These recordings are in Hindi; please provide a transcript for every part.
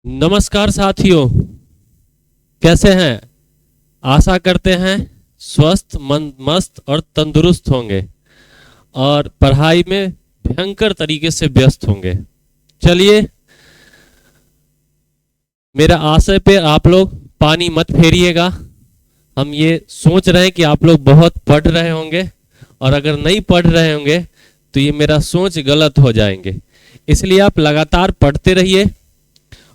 नमस्कार साथियों, कैसे हैं? आशा करते हैं स्वस्थ, मस्त और तंदुरुस्त होंगे और पढ़ाई में भयंकर तरीके से व्यस्त होंगे। चलिए, मेरा आशय पे आप लोग पानी मत फेरिएगा। हम ये सोच रहे हैं कि आप लोग बहुत पढ़ रहे होंगे और अगर नहीं पढ़ रहे होंगे तो ये मेरा सोच गलत हो जाएंगे। इसलिए आप लगातार पढ़ते रहिए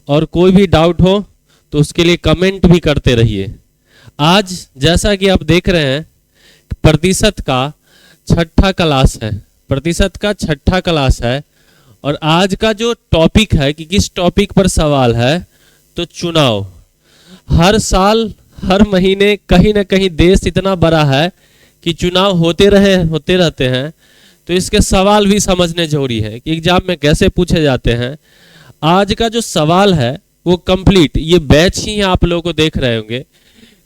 और कोई भी डाउट हो तो उसके लिए कमेंट भी करते रहिए। आज जैसा कि आप देख रहे हैं, प्रतिशत का छठा क्लास है और आज का जो टॉपिक है कि किस टॉपिक पर सवाल है, तो चुनाव। हर साल हर महीने कहीं ना कहीं देश इतना बड़ा है कि चुनाव होते रहते हैं, तो इसके सवाल भी समझने जरूरी है कि एग्जाम में कैसे पूछे जाते हैं। आज का जो सवाल है वो कंप्लीट, ये बैच ही आप लोगों को देख रहे होंगे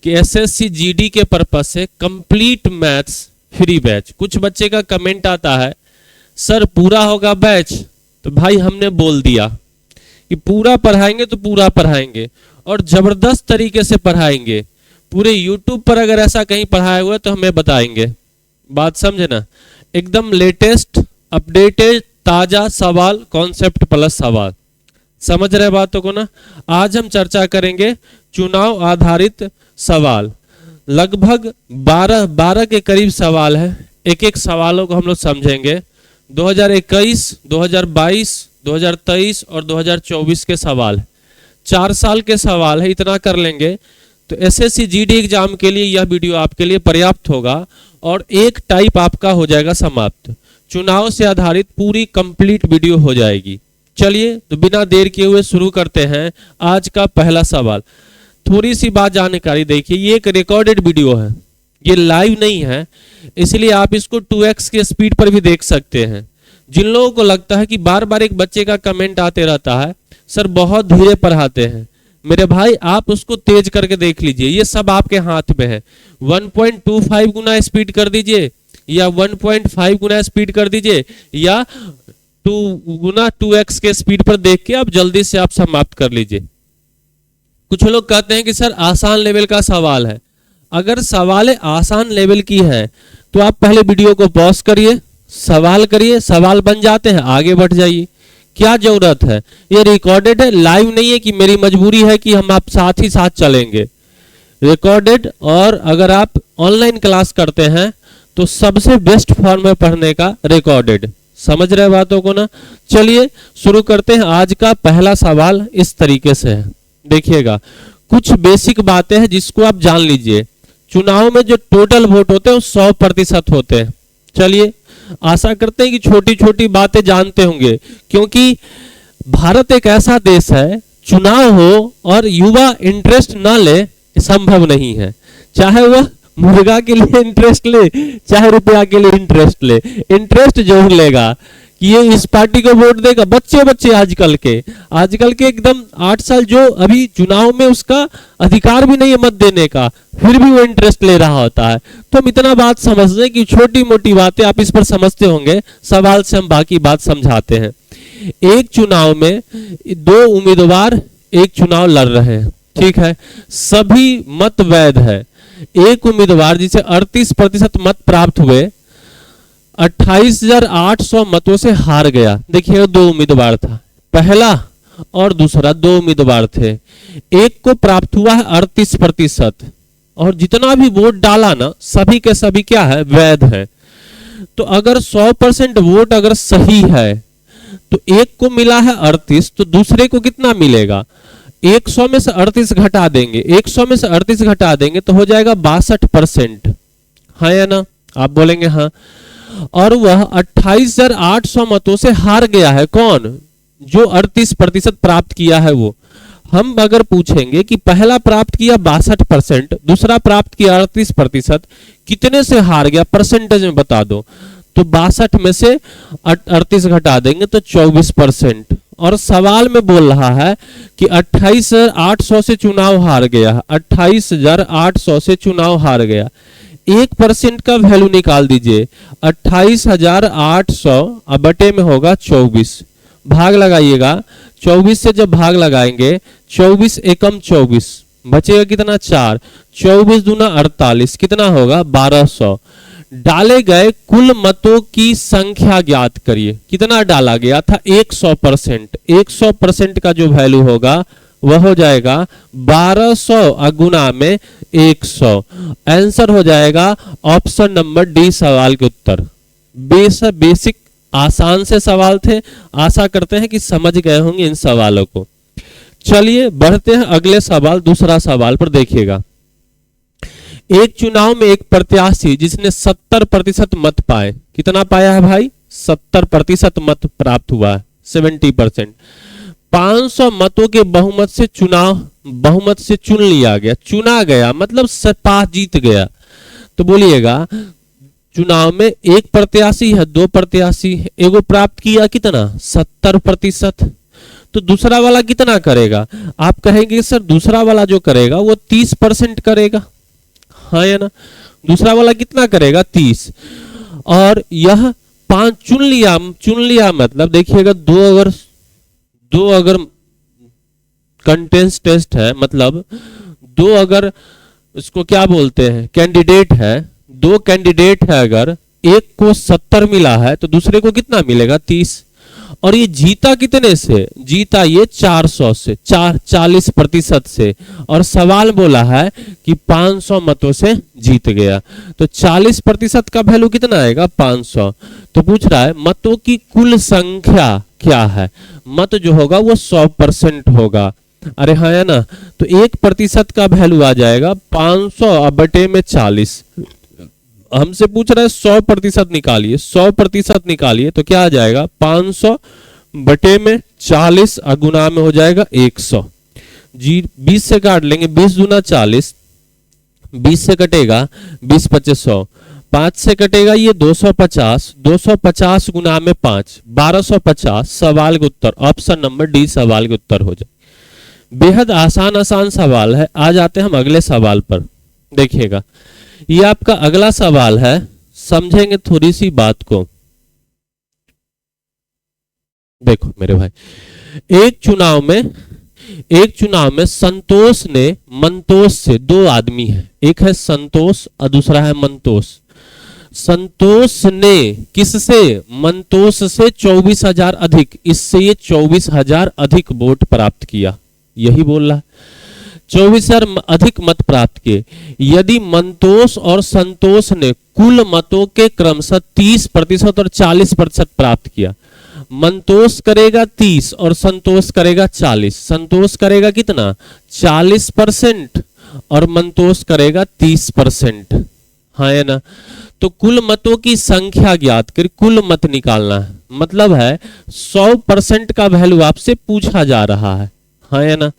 कि एसएससी जीडी के पर्पज से कंप्लीट मैथ्स फ्री बैच। कुछ बच्चे का कमेंट आता है, सर पूरा होगा बैच? तो भाई हमने बोल दिया कि पूरा पढ़ाएंगे तो पूरा पढ़ाएंगे और जबरदस्त तरीके से पढ़ाएंगे। पूरे यूट्यूब पर अगर ऐसा कहीं पढ़ाया हुआ है तो हमें बताएंगे। बात समझे ना? एकदम लेटेस्ट अपडेटेड ताजा सवाल, कॉन्सेप्ट प्लस सवाल। समझ रहे बातों को ना? आज हम चर्चा करेंगे चुनाव आधारित सवाल। लगभग 12 के करीब सवाल है। एक एक सवालों को हम लोग समझेंगे। 2021, 2022, 2023 और 2024 के सवाल, 4 साल के सवाल है। इतना कर लेंगे तो एसएससी जीडी एग्जाम के लिए यह वीडियो आपके लिए पर्याप्त होगा और एक टाइप आपका हो जाएगा समाप्त। चुनाव से आधारित पूरी कंप्लीट वीडियो हो जाएगी। चलिए, तो बिना देर किए हुए शुरू करते हैं आज का पहला सवाल। थोड़ी सी बात जानकारी देखिए, ये एक रिकॉर्डेड वीडियो है, ये लाइव नहीं है, इसलिए आप इसको 2x के स्पीड पर भी देख सकते हैं। जिन लोगों को लगता है कि बार बार एक बच्चे का कमेंट आते रहता है, सर बहुत धीरे पढ़ाते हैं, मेरे भाई आप उसको तेज करके देख लीजिए। ये सब आपके हाथ में है। 1.25 गुना स्पीड कर दीजिए या 1.5 गुना स्पीड कर दीजिए या 2 गुना 2x के स्पीड पर देख के आप जल्दी से आप समाप्त कर लीजिए। कुछ लोग कहते हैं कि सर आसान लेवल का सवाल है। अगर सवाल आसान लेवल की है तो आप पहले वीडियो को पॉज करिए, सवाल करिए, सवाल बन जाते हैं, आगे बढ़ जाइए। क्या जरूरत है? ये रिकॉर्डेड है, लाइव नहीं है कि मेरी मजबूरी है कि हम आप साथ ही साथ चलेंगे। रिकॉर्डेड, और अगर आप ऑनलाइन क्लास करते हैं तो सबसे बेस्ट फॉर्म में पढ़ने का रिकॉर्डेड। समझ रहे बातों को ना? चलिए शुरू करते हैं। आज का पहला सवाल इस तरीके से है, देखिएगा। कुछ बेसिक बातें हैं जिसको आप जान लीजिए। चुनाव में जो टोटल वोट होते हैं वो 100% होते हैं। चलिए, आशा करते हैं कि छोटी छोटी बातें जानते होंगे, क्योंकि भारत एक ऐसा देश है, चुनाव हो और युवा इंटरेस्ट ना ले संभव नहीं है। चाहे वह मुर्गा के लिए इंटरेस्ट ले, चाहे रुपया के लिए इंटरेस्ट ले, इंटरेस्ट जरूर लेगा कि ये इस पार्टी को वोट देगा। बच्चे आजकल के एकदम 8 साल, जो अभी चुनाव में उसका अधिकार भी नहीं है मत देने का, फिर भी वो इंटरेस्ट ले रहा होता है। तो हम इतना बात समझते हैं कि छोटी मोटी बातें आप इस पर समझते होंगे। सवाल से हम बाकी बात समझाते हैं। एक चुनाव में 2 उम्मीदवार एक चुनाव लड़ रहे हैं, ठीक है? सभी मत वैध है। एक उम्मीदवार जिसे 38% मत प्राप्त हुए 28,800 मतों से हार गया। देखिए, 2 उम्मीदवार था, पहला और दूसरा 2 उम्मीदवार थे। एक को प्राप्त हुआ है 38% और जितना भी वोट डाला ना, सभी के सभी क्या है? वैध है। तो अगर 100% वोट अगर सही है तो एक को मिला है 38, तो दूसरे को कितना मिलेगा? 100 में से 38 घटा देंगे, 100 में से 38 घटा देंगे तो हो जाएगा 62%। हाँ या ना? आप बोलेंगे हाँ। और वह 28,800 मतों से हार गया है। कौन? जो 38% प्राप्त किया है वो। हम अगर पूछेंगे कि पहला प्राप्त किया 62%, दूसरा प्राप्त किया 38%, कितने से हार गया परसेंटेज में बता दो, तो 62 में से 38 घटा देंगे तो 24%। और सवाल में बोल रहा है कि 28,800 से चुनाव हार गया, 28,800 से चुनाव हार गया। 1% का वैल्यू निकाल दीजिए। 28,800 बटे में होगा 24, भाग लगाइएगा 24 से जब भाग लगाएंगे, 24 एकम 24, बचेगा कितना 4, 24 दूना 48, कितना होगा 1200। डाले गए कुल मतों की संख्या ज्ञात करिए। कितना डाला गया था 100%, 100% का जो वैल्यू होगा वह हो जाएगा 1200 गुना में 100। आंसर हो जाएगा ऑप्शन नंबर डी सवाल के उत्तर। बेसिक आसान से सवाल थे, आशा करते हैं कि समझ गए होंगे इन सवालों को। चलिए बढ़ते हैं अगले सवाल, दूसरा सवाल पर देखिएगा। एक चुनाव में एक प्रत्याशी जिसने 70% मत पाए, कितना पाया है भाई 70% मत प्राप्त हुआ है, 70%, 500 मतों के बहुमत से चुन लिया गया, चुना गया मतलब पास जीत गया। तो बोलिएगा चुनाव में एक प्रत्याशी है, दो प्रत्याशी है, एगो प्राप्त किया कितना 70%, तो दूसरा वाला कितना करेगा? आप कहेंगे सर दूसरा वाला जो करेगा वो 30% करेगा, हाँ या ना? दूसरा वाला कितना करेगा 30, और यह 5 चुन लिया मतलब देखिएगा दो अगर कंटेंस टेस्ट है, मतलब दो अगर इसको क्या बोलते हैं कैंडिडेट है, दो कैंडिडेट है, अगर एक को 70 मिला है तो दूसरे को कितना मिलेगा 30, और ये जीता कितने से? जीता ये 400 से, 40% से, और सवाल बोला है कि 500 मतों से जीत गया, तो 40% का वैल्यू कितना आएगा 500। तो पूछ रहा है मतों की कुल संख्या क्या है? मत जो होगा वो 100% होगा, अरे हाँ है ना? तो 1% का वैल्यू आ जाएगा 500 बटे में 40। हमसे पूछ रहा है 100% निकालिए, 100% निकालिए तो क्या आ जाएगा 500 बटे में 40 गुना में हो जाएगा 100। जी 20 से काट लेंगे, 20 दूना 40, 20 से कटेगा 20 25 100, 5 से कटेगा ये 250, 250 गुना में 5 1250। सवाल का उत्तर ऑप्शन नंबर डी सवाल का उत्तर हो जाए। बेहद आसान सवाल है। आ जाते हैं हम अगले सवाल पर। देखिएगा ये आपका अगला सवाल है, समझेंगे थोड़ी सी बात को। देखो मेरे भाई, एक चुनाव में संतोष ने मंतोष से, दो आदमी है, एक है संतोष और दूसरा है मंतोष। संतोष ने किससे? मंतोष से 24,000 अधिक, इससे ये 24,000 अधिक वोट प्राप्त किया, यही बोल रहा है 24,000 अधिक मत प्राप्त किए। यदि मंतोष और संतोष ने कुल मतों के क्रमशः 30% और 40% प्राप्त किया, मंतोष करेगा 30 और संतोष करेगा 40। संतोष करेगा कितना 40% और मंतोष करेगा 30%, हाँ है ना? तो कुल मतों की संख्या ज्ञात कर, कुल मत निकालना है, मतलब है 100% का वैल्यू आपसे पूछा जा रहा है, हाँ या ना?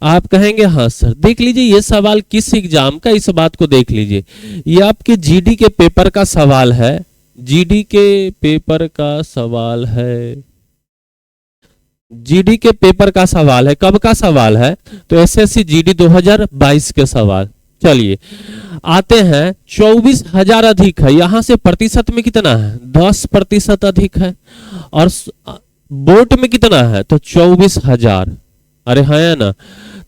आप कहेंगे हाँ सर। देख लीजिए ये सवाल किस एग्जाम का, इस बात को देख लीजिए। ये आपके जीडी के पेपर का सवाल है, जीडी के पेपर का सवाल है, जीडी के पेपर का सवाल है। कब का सवाल है? तो एसएससी जीडी 2022 के सवाल। चलिए आते हैं, 24,000 अधिक है, यहां से प्रतिशत में कितना है 10% अधिक है, और वोट में कितना है तो 24,000, अरे हाँ है ना?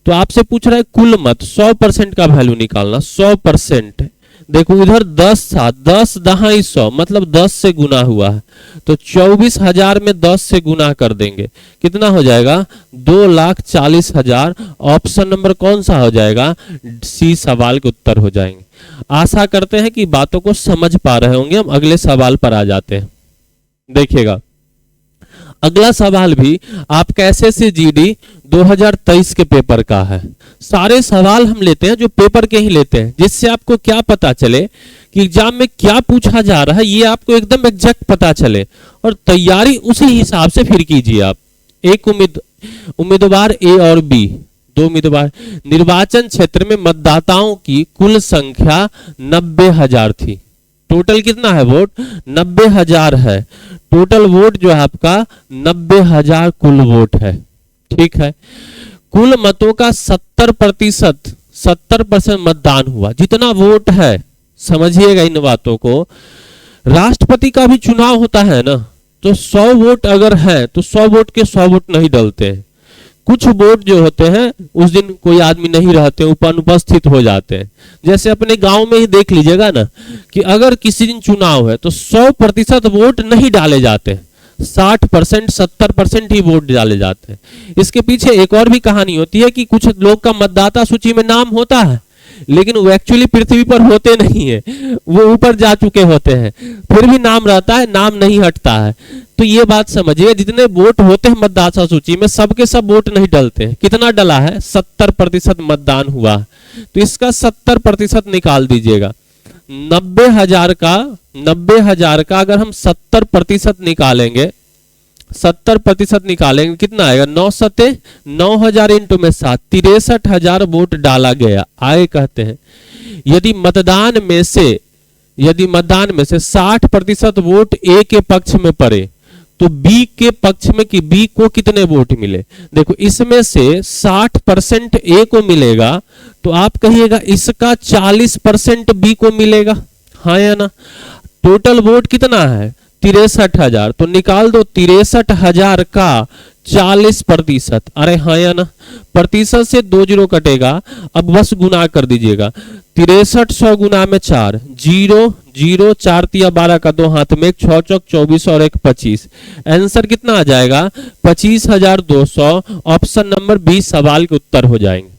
तो आपसे पूछ रहा है कुल मत, 100% का वैल्यू निकालना, 100%। देखो इधर 10 था, 10 दहाई 100 मतलब 10 से गुना हुआ है, तो 24,000 में 10 से गुना कर देंगे, कितना हो जाएगा 2,40,000। ऑप्शन नंबर कौन सा हो जाएगा? सी सवाल के उत्तर हो जाएंगे। आशा करते हैं कि बातों को समझ पा रहे होंगे। हम अगले सवाल पर आ जाते हैं। देखिएगा अगला सवाल भी आपका एसएससी जीडी 2023 के पेपर का है। सारे सवाल हम लेते हैं जो पेपर के ही लेते हैं, जिससे आपको क्या पता चले कि एग्जाम में क्या पूछा जा रहा है, ये आपको एकदम एग्जैक्ट पता चले, और तैयारी उसी हिसाब से फिर कीजिए आप। एक उम्मीदवार ए और बी, दो उम्मीदवार। निर्वाचन क्षेत्र में मतदाताओं की कुल संख्या 90,000 थी। टोटल कितना है वोट? 90,000 है। टोटल वोट जो है आपका 90,000 कुल वोट है, ठीक है। कुल मतों का 70% मतदान हुआ। जितना वोट है, समझिएगा इन बातों को, राष्ट्रपति का भी चुनाव होता है ना, तो 100 वोट अगर है तो 100 वोट के 100 वोट नहीं डलते हैं, कुछ वोट जो होते हैं उस दिन कोई आदमी नहीं रहते, अनुपस्थित हो जाते हैं। जैसे अपने गांव में ही देख लीजिएगा ना कि अगर किसी दिन चुनाव है तो 100% वोट नहीं डाले जाते, 60% 70% ही वोट डाले जाते हैं। इसके पीछे एक और भी कहानी होती है कि कुछ लोग का मतदाता सूची में नाम होता है लेकिन वो एक्चुअली पृथ्वी पर होते नहीं है, वो ऊपर जा चुके होते हैं, फिर भी नाम रहता है, नाम नहीं हटता है। तो ये बात समझिए, जितने वोट होते हैं मतदाता सूची में सबके सब वोट नहीं डलते हैं। कितना डला है? 70% मतदान हुआ। तो इसका 70% निकाल दीजिएगा। 90,000 का अगर हम 70% निकालेंगे, 70% निकालेंगे कितना आएगा? 9 सते 9,000 इंटू में 7, 63,000 वोट डाला गया आए कहते हैं। यदि मतदान में से 60% वोट ए के पक्ष में पड़े तो बी के पक्ष में कि बी को कितने वोट मिले? देखो इसमें से 60% ए को मिलेगा तो आप कहिएगा इसका 40% बी को मिलेगा, हाँ या ना? टोटल वोट कितना है? 63,000। तो निकाल दो 63,000 का 40%। अरे हाँ या ना? प्रतिशत से 2 जीरो कटेगा, अब बस गुना कर दीजिएगा। 6300 गुना में 4, 0 0 4 तिया 12 का 2 हाथ में, 6 चौक 24 और 1 25। आंसर कितना आ जाएगा? 25,200। ऑप्शन नंबर 20 सवाल के उत्तर हो जाएंगे।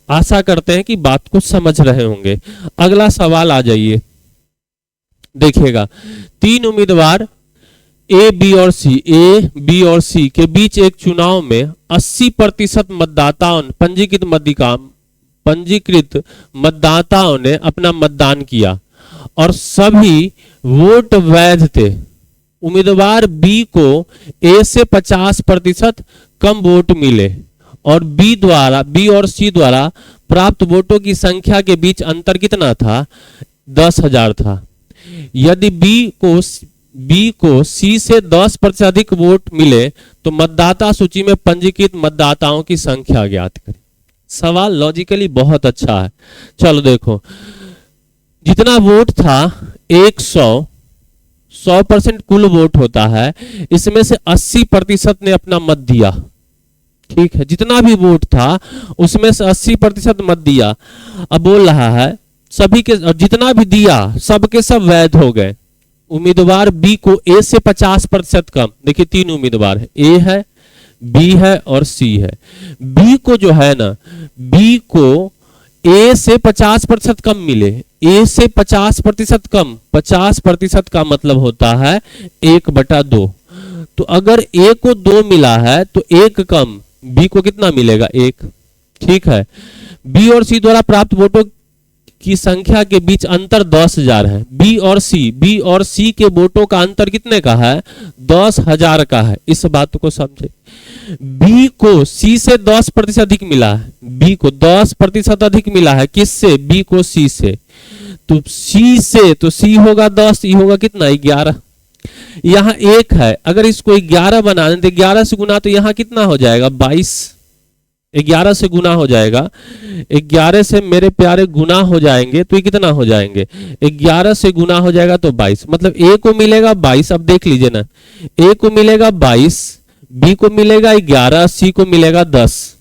आशा करते हैं कि बात को समझ रहे होंगे। अगला सवाल आ जाइए, देखिएगा। 3 उम्मीदवार ए बी और सी के बीच एक चुनाव में 80% मतदाताओं पंजीकृत मतदाताओं ने अपना मतदान किया और सभी वोट वैध थे। उम्मीदवार बी को ए से 50% कम वोट मिले और बी और सी द्वारा प्राप्त वोटों की संख्या के बीच अंतर कितना था? 10,000 था। यदि बी को सी से 10% अधिक वोट मिले तो मतदाता सूची में पंजीकृत मतदाताओं की संख्या ज्ञात करें। सवाल लॉजिकली बहुत अच्छा है। चलो देखो, जितना वोट था 100% कुल वोट होता है, इसमें से 80% ने अपना मत दिया। ठीक है, जितना भी वोट था उसमें से 80% मत दिया। अब बोल रहा है सभी के, जितना भी दिया सबके सब वैध हो गए। उम्मीदवार बी को ए से 50% कम, देखिए 3 उम्मीदवार है, ए है, बी है और सी है। बी को जो है ना, बी को ए से 50% कम मिले, ए से 50% कम, 50% का मतलब होता है 1/2। तो अगर ए को 2 मिला है तो 1 कम, बी को कितना मिलेगा? 1। ठीक है, बी और सी द्वारा प्राप्त वोटों की संख्या के बीच अंतर 10,000 है। बी और सी के वोटों का अंतर कितने का है? 10,000 का है। इस बात को समझे। बी को सी से 10% अधिक मिला है, बी को 10% अधिक मिला है। किससे? बी को सी से। तो सी से तो सी होगा 10, ये होगा कितना? 11। यहां 1 है, अगर इसको 11 बना दें तो 11 से गुना, तो यहां कितना हो जाएगा? 22। 11 से गुना हो जाएगा, 11 से मेरे प्यारे गुना हो जाएंगे तो ये कितना हो जाएंगे? 11 से गुना हो जाएगा तो 22, मतलब ए को मिलेगा 22। अब देख लीजिए ना, ए को मिलेगा 22, बी को मिलेगा 11, सी को मिलेगा 10।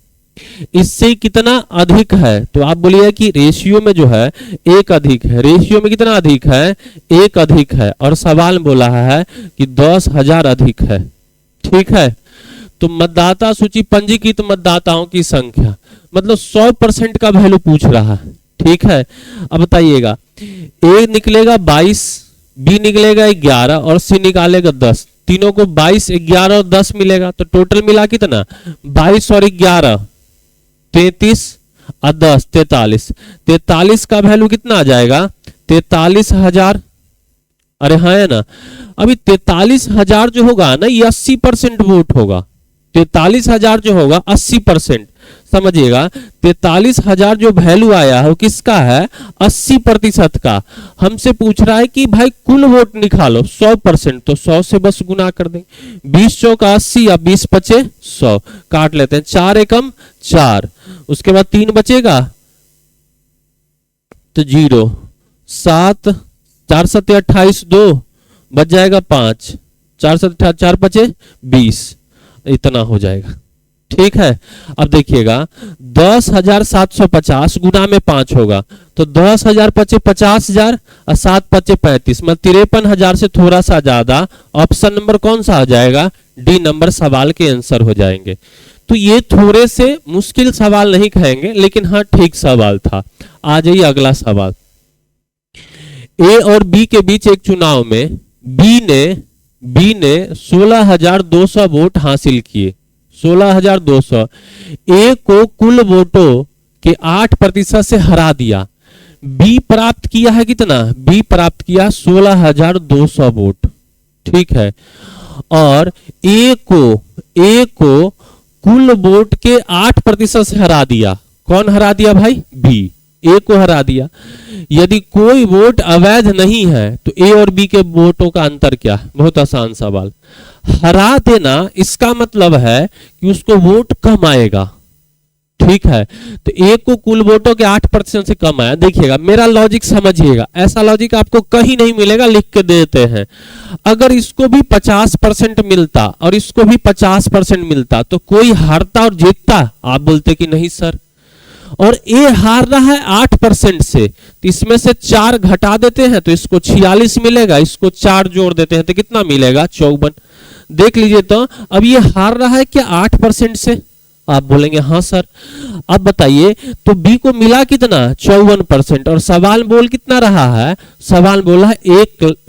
इससे कितना अधिक है? तो आप बोलिए कि रेशियो में जो है 1 अधिक है। रेशियो में कितना अधिक है? 1 अधिक है। और सवाल बोला है कि 10,000 अधिक है। ठीक है, तो मतदाता सूची पंजीकृत मतदाताओं की संख्या, मतलब 100% का वैल्यू पूछ रहा है। ठीक है, अब बताइएगा, ए निकलेगा 22, बी निकलेगा 11 और सी निकालेगा 10। तीनों को 22, 11 और 10 मिलेगा, तो टोटल मिला कितना? 22 और 11 33 और 10 43। 43 का वैल्यू कितना आ जाएगा? 43,000। अरे हाँ है ना? अभी 43,000 जो होगा ना, ये 80% वोट होगा। 43,000 जो होगा 80%, समझिएगा। 43,000 जो वैल्यू आया है वो किसका है? 80% का। हमसे पूछ रहा है कि भाई कुल वोट निकालो 100%, तो 100 से बस गुना कर देंगे। 20 चौका 80 या 20 बचे 100, काट लेते हैं। 4 एकम 4, उसके बाद 3 बचेगा तो 0, 7 4 सत्ते 28, 2 बच जाएगा 5, 4 सत्ते 4 बचे 20, इतना हो जाएगा। ठीक है। अब देखिएगा 10,750 गुना में 5 होगा तो 10,000 पचे 50,000 और 7 पचे 35 मतलब 53,000 से थोड़ा सा ज्यादा। ऑप्शन नंबर कौन सा आ जाएगा? डी नंबर सवाल के आंसर हो जाएंगे। तो ये थोड़े से मुश्किल सवाल नहीं कहेंगे लेकिन हाँ ठीक सवाल था। आ जाइए अगला सवाल। ए और बी के बीच एक चुनाव में बी ने 16,200 वोट हासिल किए। 16,200। ए को कुल वोटों के 8% से हरा दिया। बी प्राप्त किया है कितना? बी प्राप्त किया 16,200 वोट। ठीक है। और ए को कुल वोट के 8% से हरा दिया। कौन हरा दिया भाई? बी। ए को हरा दिया। यदि कोई वोट अवैध नहीं है तो ए और बी के वोटों का अंतर क्या है? बहुत आसान सवाल। हरा देना इसका मतलब है कि उसको वोट कम आएगा। ठीक है। तो ए को कुल वोटों के 8% से कम आया। देखिएगा मेरा लॉजिक समझिएगा, ऐसा लॉजिक आपको कहीं नहीं मिलेगा, लिख के देते हैं। अगर इसको भी 50% मिलता और इसको भी 50% मिलता तो कोई हारता और जीतता? आप बोलते कि नहीं सर। और ए हार रहा है 8% से, तो इसमें से 4 घटा देते हैं तो इसको 46 मिलेगा, इसको 4 जोड़ देते हैं तो कितना मिलेगा? 54। देख लीजिए तो अब ये हार रहा है क्या 8% से? आप बोलेंगे हाँ सर। अब बताइए तो बी को मिला कितना? 54%। और सवाल बोल कितना रहा है? सवाल बोला है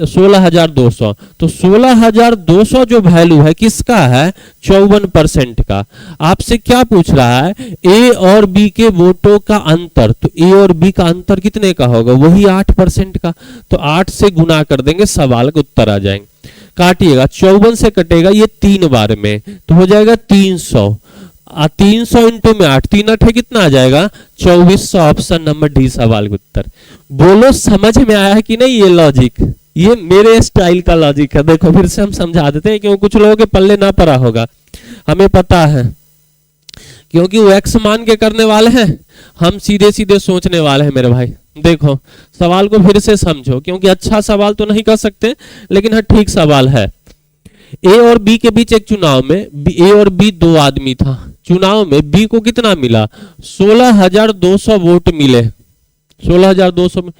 16,200। तो 16,200 जो वैल्यू है किसका है? 54% का। आपसे क्या पूछ रहा है? ए और बी के वोटों का अंतर। तो ए और बी का अंतर कितने का होगा? वही 8% का। तो 8 से गुना कर देंगे, सवाल का उत्तर आ जाएंगे। काटिएगा, 54 से कटेगा ये 3 बार में तो हो जाएगा 300। 300 इंटू में 8, 3 8 कितना आ जाएगा? 2400। ऑप्शन नंबर डी सवाल का उत्तर। बोलो समझ में आया है कि नहीं? ये लॉजिक, ये मेरे स्टाइल का लॉजिक है। देखो फिर से हम समझा देते हैं क्योंकि कुछ लोगों के पल्ले ना पड़ा होगा, हमें पता है, क्योंकि वो एक्स मान के करने वाले हैं, हम सीधे सीधे सोचने वाले हैं मेरे भाई। देखो सवाल को फिर से समझो, क्योंकि अच्छा सवाल तो नहीं कर सकते लेकिन हाँ ठीक सवाल है। ए और बी के बीच एक चुनाव में ए और बी 2 आदमी था। चुनाव में बी को कितना मिला? 16,200 वोट मिले। 16,200 में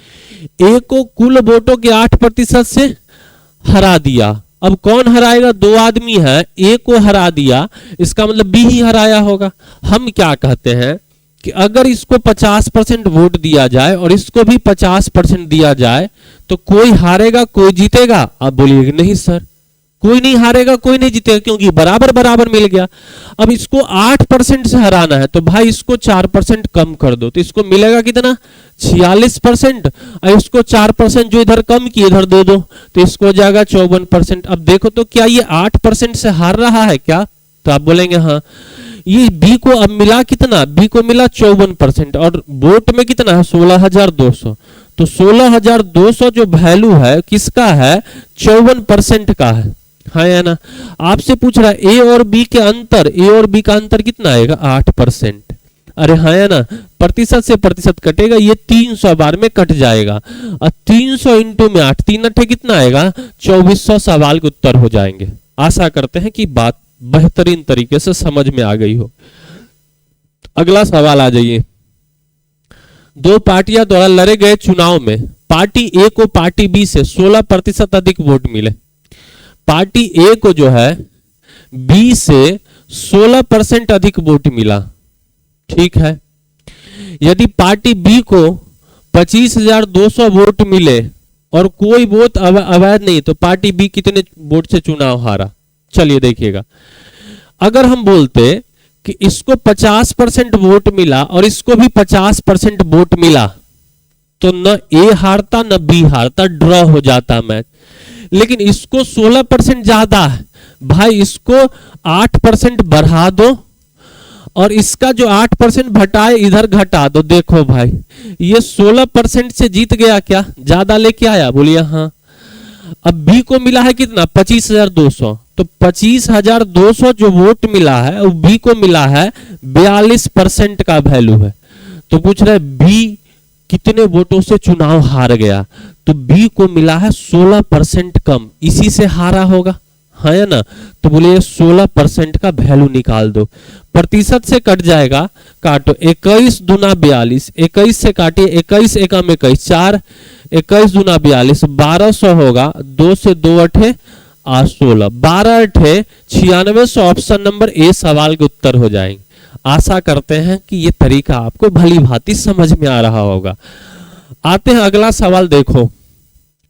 ए को कुल वोटों के 8% से हरा दिया। अब कौन हराएगा? 2 आदमी है, ए को हरा दिया, इसका मतलब बी ही हराया होगा। हम क्या कहते हैं कि अगर इसको 50% वोट दिया जाए और इसको भी 50% दिया जाए तो कोई हारेगा कोई जीतेगा? आप बोलिए नहीं सर, कोई नहीं हारेगा कोई नहीं जीतेगा, क्योंकि बराबर बराबर मिल गया। अब इसको 8% से हराना है तो भाई इसको 4% कम कर दो तो इसको मिलेगा कितना? 46%। और इसको 4% जो इधर कम किए इधर दे दो तो इसको हो जाएगा 54%। अब देखो तो क्या ये 8% से हार रहा है क्या? तो आप बोलेंगे हाँ। ये बी को अब मिला कितना? बी को मिला 54% और वोट में कितना है? 16,200। तो 16,200 जो वैल्यू है किसका है? 54% का है। हाँ या ना? आपसे पूछ रहा है ए और बी के अंतर, ए और बी का अंतर कितना आएगा? 8%। अरे हाँ या ना? प्रतिशत से प्रतिशत कटेगा, ये 300 बार में कट जाएगा और 300 इंटू में 8, 3 8 कितना आएगा? 2400। सवाल के उत्तर हो जाएंगे। आशा करते हैं कि बात बेहतरीन तरीके से समझ में आ गई हो। अगला सवाल आ जाइए। 2 पार्टियां द्वारा लड़े गए चुनाव में पार्टी ए को पार्टी बी से 16% अधिक वोट मिले। पार्टी ए को जो है बी से 16% अधिक वोट मिला। ठीक है। यदि पार्टी बी को 25,200 वोट मिले और कोई वोट अवैध नहीं तो पार्टी बी कितने वोट से चुनाव हारा? चलिए देखिएगा, अगर हम बोलते कि इसको 50% वोट मिला और इसको भी 50% वोट मिला तो न ए हारता न बी हारता, ड्रॉ हो जाता मैच। लेकिन इसको 16% ज्यादा है भाई, इसको 8% बढ़ा दो और इसका जो 8% घटाए इधर घटा दो। देखो भाई ये 16% से जीत गया क्या? ज्यादा लेके आया? बोलिए हाँ। अब बी को मिला है कितना? 25,200। तो 25,200 जो वोट मिला है वो बी को मिला है 42% का वैल्यू है। तो पूछ रहा है बी कितने वोटों से चुनाव हार गया? तो बी को मिला है 16% कम, इसी से हारा होगा। है ना। तो बोलिए 16% का वैल्यू निकाल दो। प्रतिशत से कट जाएगा, काटो। 21 दूना 42, 21 से काटिए, 21 एकम 21, 4, 21 दूना 42, 1200 होगा। 2 से 2 अठे 16, 12 अठे 9600। ऑप्शन नंबर ए सवाल के उत्तर हो जाएंगे। आशा करते हैं कि ये तरीका आपको भली भांति समझ में आ रहा होगा। आते हैं अगला सवाल, देखो।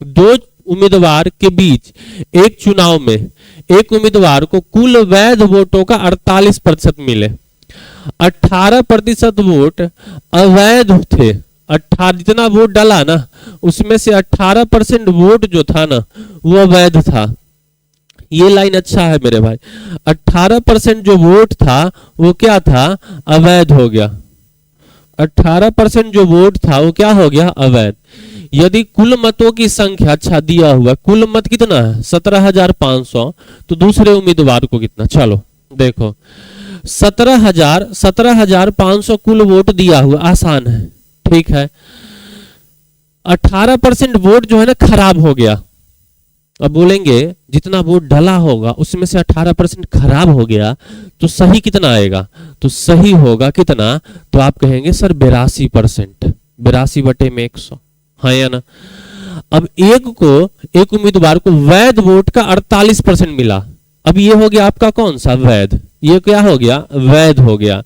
दो उम्मीदवार के बीच एक चुनाव में एक उम्मीदवार को कुल वैध वोटों का 48% मिले, 18% वोट अवैध थे। 18 जितना वोट डाला ना उसमें से 18% वोट जो था ना वो अवैध था। ये लाइन अच्छा है मेरे भाई। 18% जो वोट था वो क्या था, अवैध हो गया। 18% जो वोट था वो क्या हो गया, अवैध। यदि कुल मतों की संख्या, अच्छा दिया हुआ कुल मत कितना है 17,500, तो दूसरे उम्मीदवार को कितना, चलो देखो 17,500 कुल वोट दिया हुआ, आसान है, ठीक है। 18% वोट जो है ना खराब हो गया। अब बोलेंगे जितना वोट डला होगा उसमें से 18% खराब हो गया तो सही कितना आएगा, तो सही होगा कितना, तो आप कहेंगे सर 82%, 82/100, हाँ या ना। अब एक उम्मीदवार को वैध वोट का 48% मिला। अब ये हो गया आपका कौन सा, वैध। ये क्या हो गया, वैध हो गया।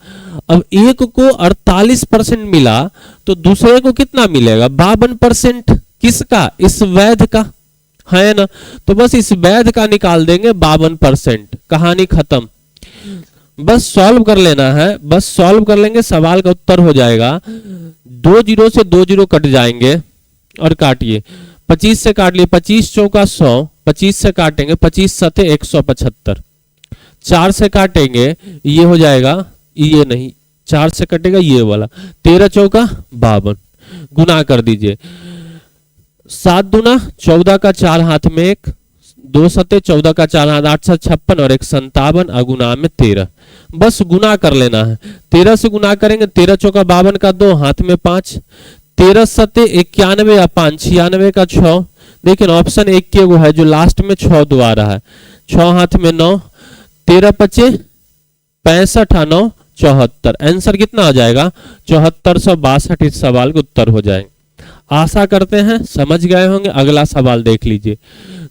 अब एक को 48% मिला तो दूसरे को कितना मिलेगा, 52%। किसका, इस वैध का, है ना। तो बस इस वैध का निकाल देंगे 52%, कहानी खत्म। बस सॉल्व कर लेना है, बस सॉल्व कर लेंगे, सवाल का उत्तर हो जाएगा। 2 जीरो से 2 जीरो कट जाएंगे और काटिए। 25 से काट लिए, 25 चौका 100, 25 से काटेंगे, 25 सते 175, 4 से काटेंगे ये हो जाएगा, ये नहीं 4 से कटेगा ये वाला, 13 चौका 52, गुना कर दीजिए। 7 दूना 14 का 4 हाथ में 1, 2 सते 14 का 4 हाथ 856 और 1 57, अगुना में 13। बस गुना कर लेना है, 13 से गुना करेंगे, 13 चौका 52 का 2 हाथ में 5, 13 सते 91 या 5 96 का 6। देखिए ऑप्शन 1 के वो है जो लास्ट में 6 दो आ रहा है, 6 हाथ में 9, 13 पचे 65 9 74। आंसर कितना आ जाएगा, 7462। इस सवाल का उत्तर हो जाएंगे। आशा करते हैं समझ गए होंगे। अगला सवाल देख लीजिए।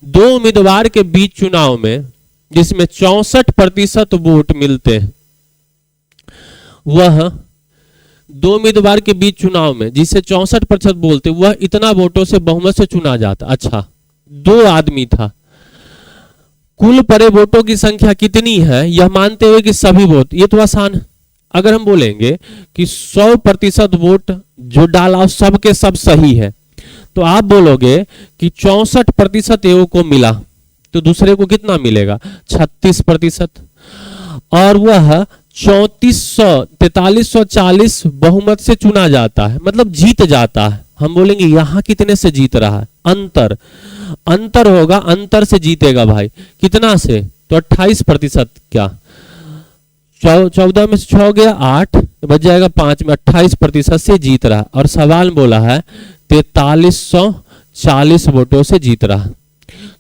दो उम्मीदवार के बीच चुनाव में जिसमें 64% वोट मिलते हैं, वह दो उम्मीदवार के बीच चुनाव में जिसे 64% बोलते, वह इतना वोटों से बहुमत से चुना जाता। अच्छा, 2 आदमी था, कुल पड़े वोटों की संख्या कितनी है यह मानते हुए कि सभी वोट, ये तो आसान है। अगर हम बोलेंगे कि 100% वोट जो डाला सब के सब सही है, तो आप बोलोगे कि 64% एओ को मिला तो दूसरे को कितना मिलेगा, 36%। और वह 4340 बहुमत से चुना जाता है, मतलब जीत जाता है। हम बोलेंगे यहां कितने से जीत रहा है, अंतर होगा, अंतर से जीतेगा भाई। कितना से, तो 28%। क्या 14 में से 6 गया 8, बच जाएगा 5 में, 28% से जीत रहा। और सवाल बोला है 4340 वोटों से जीत रहा।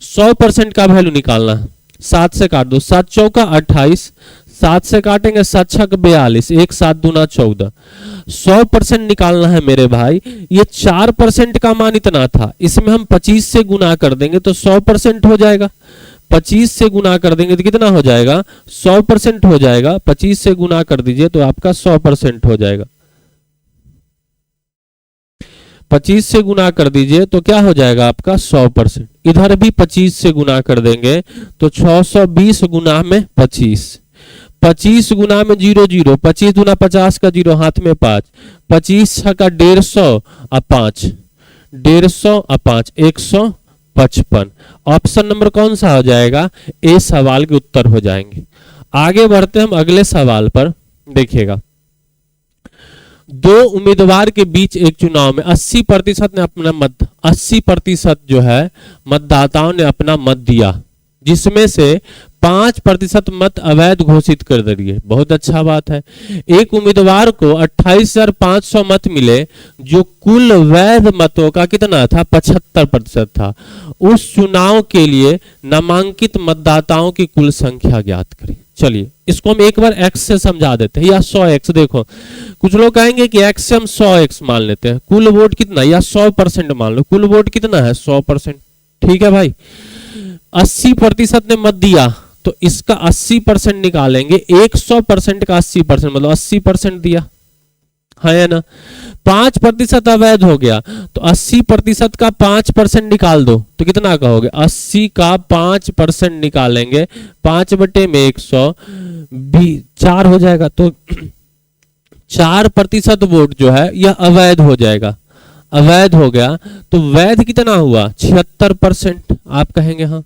100% का वैल्यू निकालना है, 7 से काट दो, 7 चौका 28, 7 से काटेंगे 7 छक 42, 1 7 दूना 14। 100% निकालना है मेरे भाई। ये 4% का मान इतना था, इसमें हम 25 से गुना कर देंगे तो 100% हो जाएगा। 25 से गुना कर देंगे तो कितना हो जाएगा, 100% हो जाएगा। 25 से गुना कर दीजिए तो आपका 100% हो जाएगा। 25 से गुना कर दीजिए तो क्या हो जाएगा आपका 100%। इधर भी 25 से गुना कर देंगे तो 620 गुना में 25, 25 गुना में 0 0, 25 गुना 50 का 0 हाथ में 5, 25 का 150 और 5, 150 और 5 155। ऑप्शन नंबर कौन सा हो जाएगा, ए सवाल के उत्तर हो जाएंगे। आगे बढ़ते हम अगले सवाल पर। देखिएगा, दो उम्मीदवार के बीच एक चुनाव में 80% ने अपना मत, 80% जो है मतदाताओं ने अपना मत दिया, जिसमें से 5% मत अवैध घोषित कर दिए। बहुत अच्छा बात है। एक उम्मीदवार को 28,500 मत मिले, जो कुल वैध मतों का कितना था, 75% था। उस चुनाव के लिए नामांकित मतदाताओं की कुल संख्या ज्ञात करें। चलिए इसको हम एक बार x से समझा देते हैं, या 100x। देखो कुछ लोग कहेंगे कि x से हम 100x मान लेते हैं। कुल वोट कितना, या 100% मान लो। कुल वोट कितना है, 100%। ठीक है भाई, 80% ने मत दिया तो इसका 80% निकालेंगे। 100% का 80% मतलब 80% दिया, है ना। 5% अवैध हो गया तो 80% का 5% निकाल दो तो कितना का हो गया, 80 का 5% निकालेंगे, 5/100 4 हो जाएगा। तो 4% वोट जो है यह अवैध हो जाएगा। अवैध हो गया तो वैध कितना हुआ, 76%। आप कहेंगे हाँ।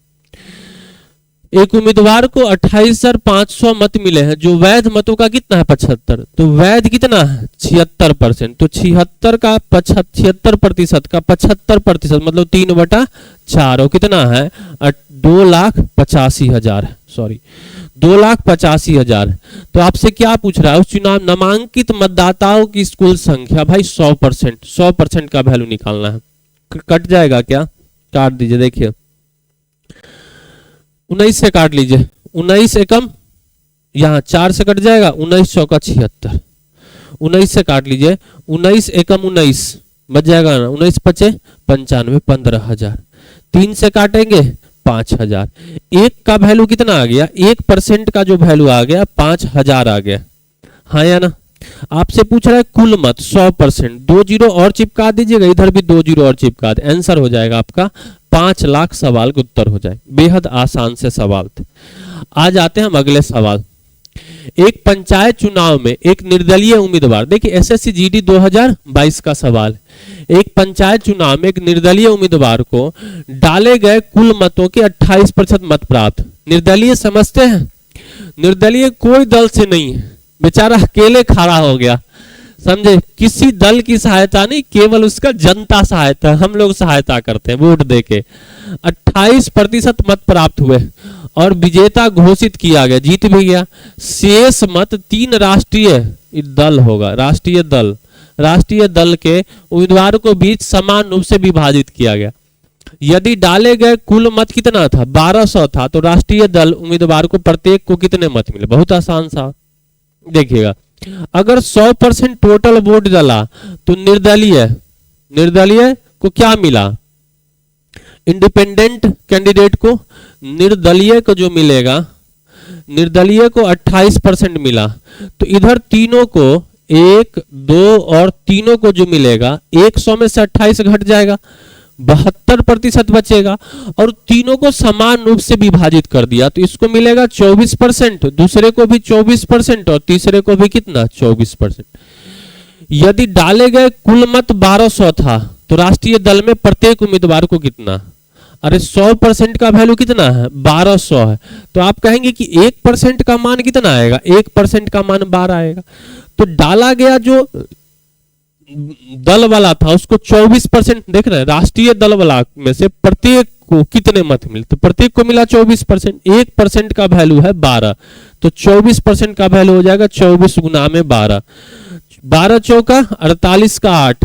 एक उम्मीदवार को 28,500 मत मिले हैं, जो वैध मतों का कितना है, 75। तो वैध कितना है, 76%। तो 76 का 76% का 75% मतलब 3/4 कितना है, 2,85,000 है। सॉरी 2,85,000। तो आपसे क्या पूछ रहा है, उस चुनाव नामांकित मतदाताओं की कुल संख्या। भाई 100%, 100% का वैल्यू निकालना है। कट जाएगा क्या, काट दीजिए। देखिए 19 से काट लीजिए, 19 एकम यहाँ 4 से कट जाएगा, 19 चौका 76। 19 से काट लीजिए, 19 एकम 19 बच जाएगा ना, 19 पचे 95, 15,000। 3 से काटेंगे 5,000। एक का वैल्यू कितना आ गया, 1% का जो वैल्यू आ गया 5,000 आ गया, हाँ या ना। आपसे पूछ रहा है कुल मत 100%। 2 जीरो और चिपका दीजिएगा, इधर भी 2 जीरो और चिपका दे, आंसर हो जाएगा आपका 5 लाख। सवाल का उत्तर हो जाए। बेहद आसान से सवाल थे। आज आते हैं हम अगले सवाल। एक पंचायत चुनाव में एक निर्दलीय उम्मीदवार, देखिए एसएससी जीडी 2022 का सवाल। एक पंचायत चुनाव में एक निर्दलीय उम्मीदवार को डाले गए कुल मतों के 28% मत प्राप्त। निर्दलीय समझते हैं, निर्दलीय कोई दल से नहीं है, बेचारा अकेले खड़ा हो गया, समझे। किसी दल की सहायता नहीं, केवल उसका जनता सहायता, हम लोग सहायता करते हैं वोट देके। 28% मत प्राप्त हुए और विजेता घोषित किया गया, जीत भी गया। शेष मत 3 राष्ट्रीय दल होगा, राष्ट्रीय दल के उम्मीदवारों को बीच समान रूप से विभाजित किया गया। यदि डाले गए कुल मत कितना था, 1200 था, तो राष्ट्रीय दल उम्मीदवार को प्रत्येक को कितने मत मिले। बहुत आसान सा, देखिएगा। अगर 100% टोटल वोट डाला तो निर्दलीय को क्या मिला, इंडिपेंडेंट कैंडिडेट को, निर्दलीय को जो मिलेगा, निर्दलीय को 28% मिला। तो इधर तीनों को 1, 2 और तीनों को जो मिलेगा, 100 में से 28 घट जाएगा, 72% बचेगा। और तीनों को समान रूप से विभाजित कर दिया तो इसको मिलेगा 24%, दूसरे को भी 24% और तीसरे को भी कितना, 24%। यदि डाले गए कुल मत 1200 था तो राष्ट्रीय दल में प्रत्येक उम्मीदवार को कितना, अरे 100% का वैल्यू कितना है, 1200 है। तो आप कहेंगे कि 1% का मान कितना आएगा, 1% का मान 12 आएगा। तो डाला गया जो दल वाला था उसको 24%, देख रहे हैं, राष्ट्रीय दल वाला में से प्रत्येक को कितने मत मिले, तो प्रत्येक को मिला 24%। 1% का वैल्यू है 12, तो 24% का वैल्यू हो जाएगा 24 गुना में 12। 12 चौका 48 का 8,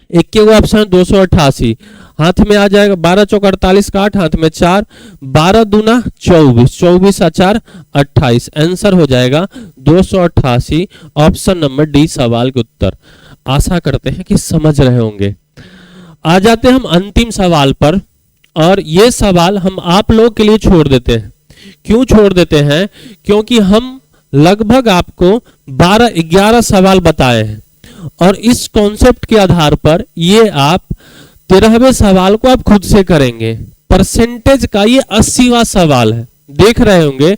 एक के ऑप्शन 288 हाथ में आ जाएगा। 12 चौका 48 का 8 हाथ में 4, 12 दूना 24, 24 और 4 28, आंसर हो जाएगा 288। ऑप्शन नंबर डी सवाल के उत्तर। आशा करते हैं कि समझ रहे होंगे। आ जाते हैं हम अंतिम सवाल पर, और ये सवाल हम आप लोग के लिए छोड़ देते हैं। क्यों छोड़ देते हैं, क्योंकि हम लगभग आपको 12-11 सवाल बताए हैं और इस कॉन्सेप्ट के आधार पर ये आप 13वें सवाल को आप खुद से करेंगे। परसेंटेज का ये 80वां सवाल है। देख रहे होंगे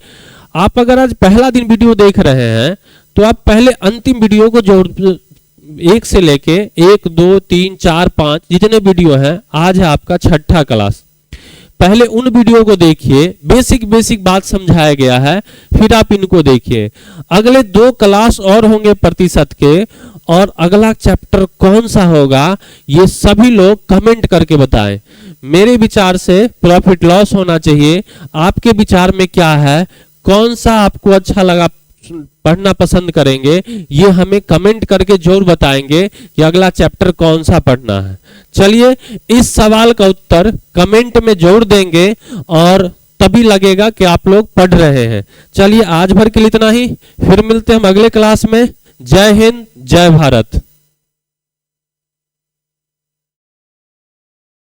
आप, अगर आज पहला दिन वीडियो देख रहे हैं तो आप पहले अंतिम वीडियो को जोड़, 1 से लेके 1, 2, 3, 4, 5 जितने वीडियो हैं, आज है आपका 6ठा क्लास। पहले उन वीडियो को देखिए, बेसिक बेसिक बात समझाया गया है, फिर आप इनको देखिए। अगले 2 क्लास और होंगे प्रतिशत के, और अगला चैप्टर कौन सा होगा ये सभी लोग कमेंट करके बताएं। मेरे विचार से प्रॉफिट लॉस होना चाहिए, आपके विचार में क्या है, कौन सा आपको अच्छा लगा, पढ़ना पसंद करेंगे, ये हमें कमेंट करके जरूर बताएंगे कि अगला चैप्टर कौन सा पढ़ना है। चलिए इस सवाल का उत्तर कमेंट में जरूर देंगे और तभी लगेगा कि आप लोग पढ़ रहे हैं। चलिए आज भर के लिए इतना ही, फिर मिलते हैं हम अगले क्लास में। जय हिंद, जय भारत।